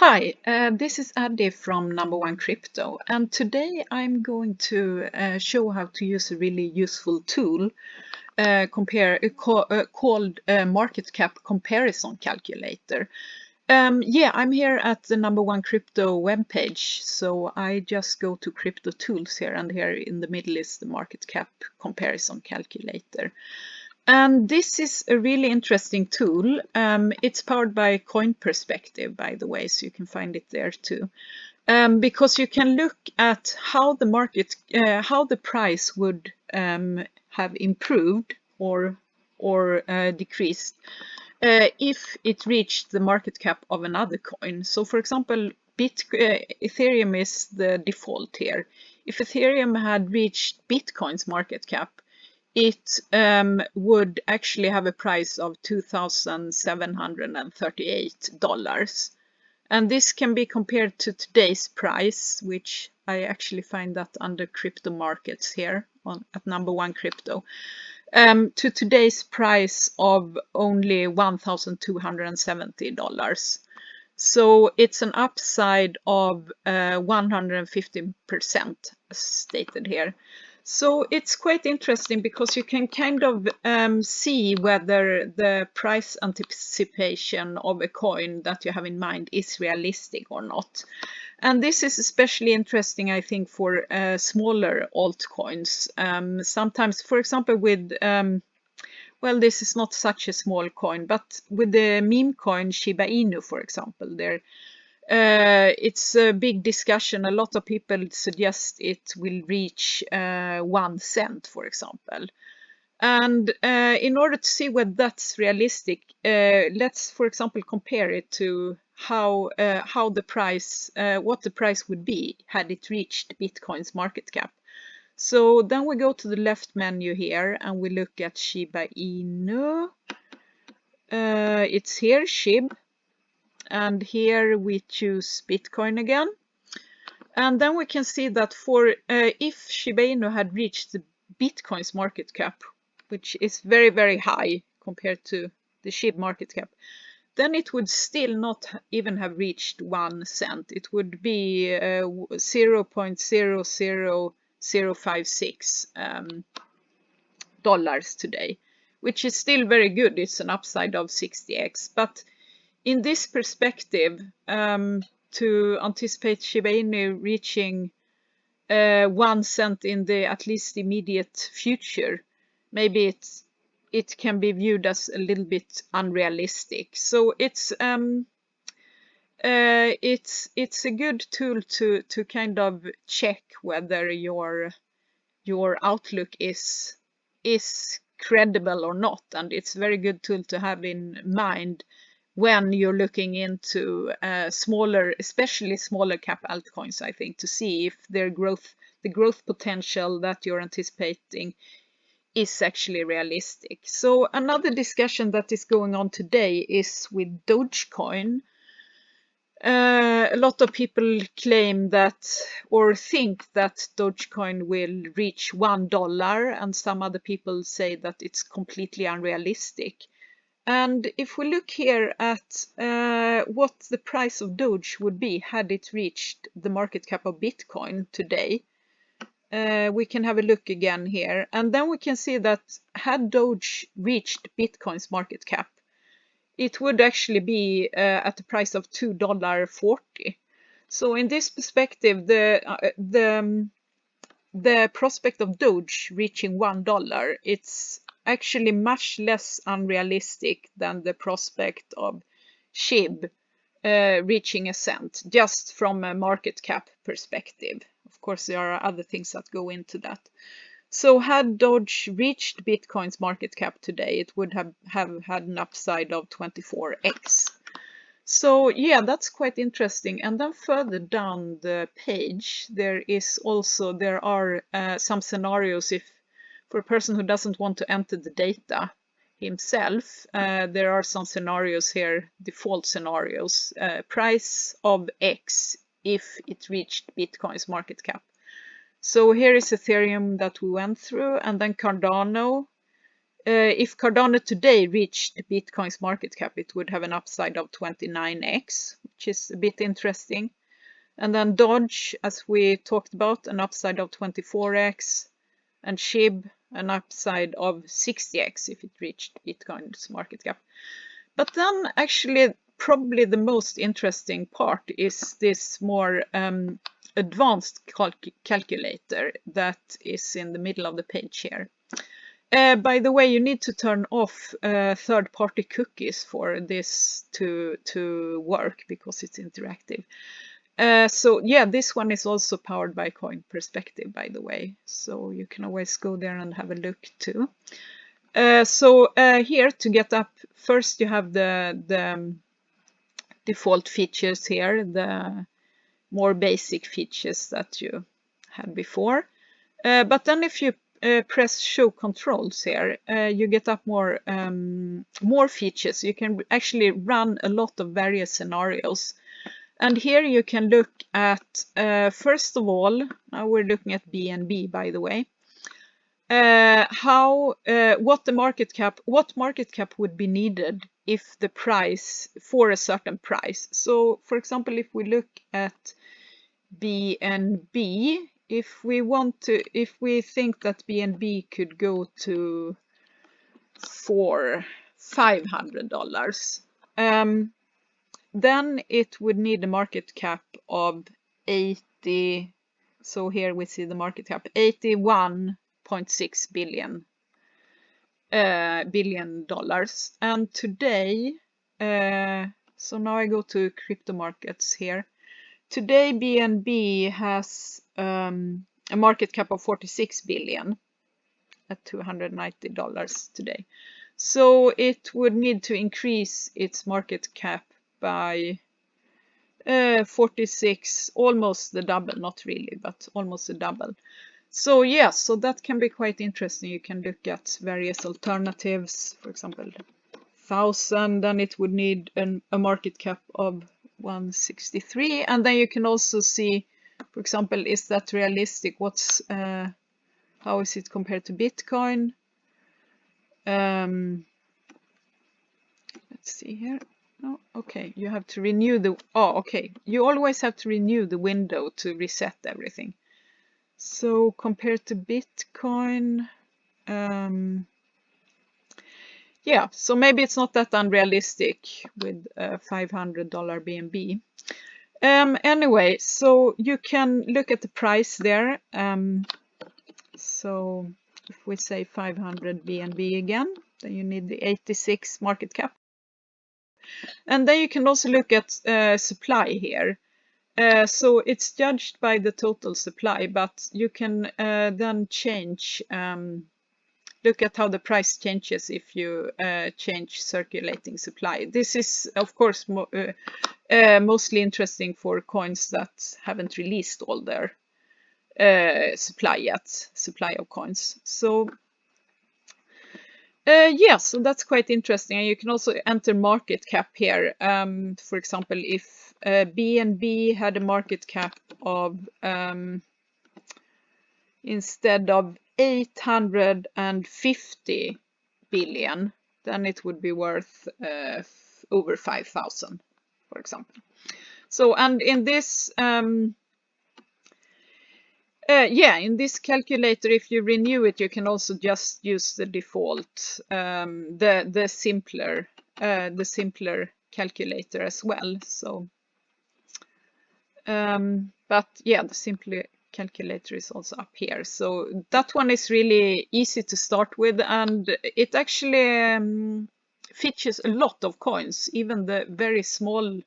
Hi, this is Addy from Number One Crypto, and today I'm going to show how to use a really useful tool called Market Cap Comparison Calculator. I'm here at the Number One Crypto webpage, so I just go to Crypto Tools here, and here in the middle is the Market Cap Comparison Calculator. And this is a really interesting tool. It's powered by Coin Perspective, by the way, so you can find it there too. Because you can look at how the market, how the price would have improved or decreased if it reached the market cap of another coin. So, for example, Ethereum is the default here. If Ethereum had reached Bitcoin's market cap, it would actually have a price of $2,738. And this can be compared to today's price, which I actually find that under crypto markets here at Number One Crypto, to today's price of only $1,270. So it's an upside of 115% stated here. So it's quite interesting because you can kind of see whether the price anticipation of a coin that you have in mind is realistic or not. And this is especially interesting, I think, for smaller altcoins. Sometimes, for example, with, well, this is not such a small coin, but with the meme coin Shiba Inu, for example, there it's a big discussion. A lot of people suggest it will reach 1 cent, for example. And in order to see whether that's realistic, let's, for example, compare it to how the price, what the price would be had it reached Bitcoin's market cap. So then we go to the left menu here and we look at Shiba Inu. It's here, SHIB. And here we choose Bitcoin again. And then we can see that for if Shiba Inu had reached the Bitcoin's market cap, which is very, very high compared to the SHIB market cap, then it would still not even have reached 1 cent. It would be 0.00056 dollars today, which is still very good. It's an upside of 60x. But in this perspective, to anticipate Shiba Inu reaching 1 cent in the at least immediate future, maybe it can be viewed as a little bit unrealistic. So it's a good tool to kind of check whether your outlook is credible or not, and it's a very good tool to have in mind when you're looking into smaller, especially smaller cap altcoins, I think, to see if the growth potential that you're anticipating is actually realistic. So another discussion that is going on today is with Dogecoin. A lot of people claim that or think that Dogecoin will reach $1, and some other people say that it's completely unrealistic. And if we look here at what the price of Doge would be had it reached the market cap of Bitcoin today, we can have a look again here. And then we can see that had Doge reached Bitcoin's market cap, it would actually be at the price of $2.40. So in this perspective, the prospect of Doge reaching $1, it's actually much less unrealistic than the prospect of SHIB reaching a cent, just from a market cap perspective. Of course, there are other things that go into that. So had Doge reached Bitcoin's market cap today, it would have had an upside of 24x. So yeah, that's quite interesting. And then further down the page, there are some scenarios if for a person who doesn't want to enter the data himself, there are some scenarios here, default scenarios, price of X if it reached Bitcoin's market cap. So here is Ethereum that we went through, and then Cardano If Cardano today reached Bitcoin's market cap, it would have an upside of 29x, which is a bit interesting. And then Dodge, as we talked about, an upside of 24x, and SHIB, an upside of 60x if it reached Bitcoin's market cap. But then actually probably the most interesting part is this more advanced calculator that is in the middle of the page here. By the way, you need to turn off third-party cookies for this to work because it's interactive. So yeah, this one is also powered by Coin Perspective, by the way. So you can always go there and have a look too. So here to get up, first you have the default features here, the more basic features that you had before. But then if you press show controls here, you get up more features. You can actually run a lot of various scenarios. And here you can look at, first of all, now we're looking at BNB, by the way, what market cap would be needed if the price for a certain price. So for example, if we look at BNB, if we think that BNB could go to for $500, then it would need a market cap of 80. So here we see the market cap, $81.6 billion. And today, so now I go to crypto markets here. Today BNB has a market cap of 46 billion at $290 today. So it would need to increase its market cap by 46, almost the double, not really, but almost the double. So yeah, so that can be quite interesting. You can look at various alternatives, for example, 1,000, then it would need a market cap of 163, and then you can also see, for example, is that realistic? How is it compared to Bitcoin? Let's see here. No, okay, you have to renew okay, you always have to renew the window to reset everything. So compared to Bitcoin, yeah, so maybe it's not that unrealistic with $500 BNB. Anyway, so you can look at the price there. So if we say 500 BNB again, then you need the 86 market cap. And then you can also look at supply here. So it's judged by the total supply, but you can then change, look at how the price changes if you change circulating supply. This is, of course, mostly interesting for coins that haven't released all their supply of coins. So yeah, so that's quite interesting. And you can also enter market cap here. For example, if BNB had a market cap of, instead of 850 billion, then it would be worth over 5,000, for example. So, and in this, yeah, in this calculator, if you renew it, you can also just use the default, the simpler calculator as well. So, but yeah, the simpler calculator is also up here. So that one is really easy to start with, and it actually features a lot of coins, even the very small.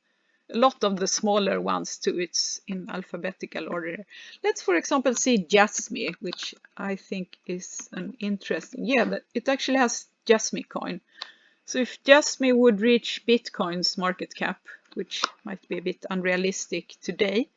A lot of the smaller ones too. It's in alphabetical order. Let's, for example, see Jasmy, which I think is an interesting. Yeah, it actually has Jasmy coin. So if Jasmy would reach Bitcoin's market cap, which might be a bit unrealistic today,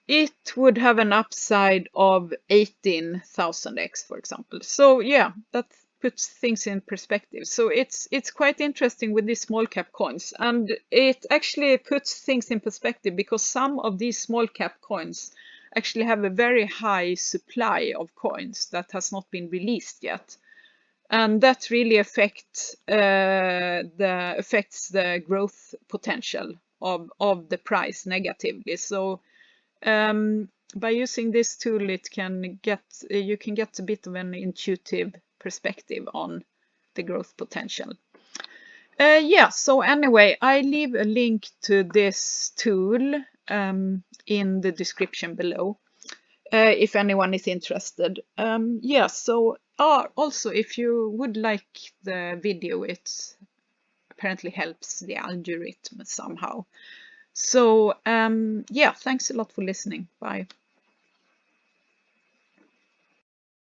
it would have an upside of 18,000x, for example. So yeah, that puts things in perspective. So it's quite interesting with these small cap coins, and it actually puts things in perspective because some of these small cap coins actually have a very high supply of coins that has not been released yet. and that really affects the growth potential of the price negatively. So by using this tool, you can get a bit of an intuitive perspective on the growth potential. Yeah, so anyway, I leave a link to this tool in the description below if anyone is interested. Yeah, so also if you would like the video, it apparently helps the algorithm somehow. So yeah, thanks a lot for listening. Bye.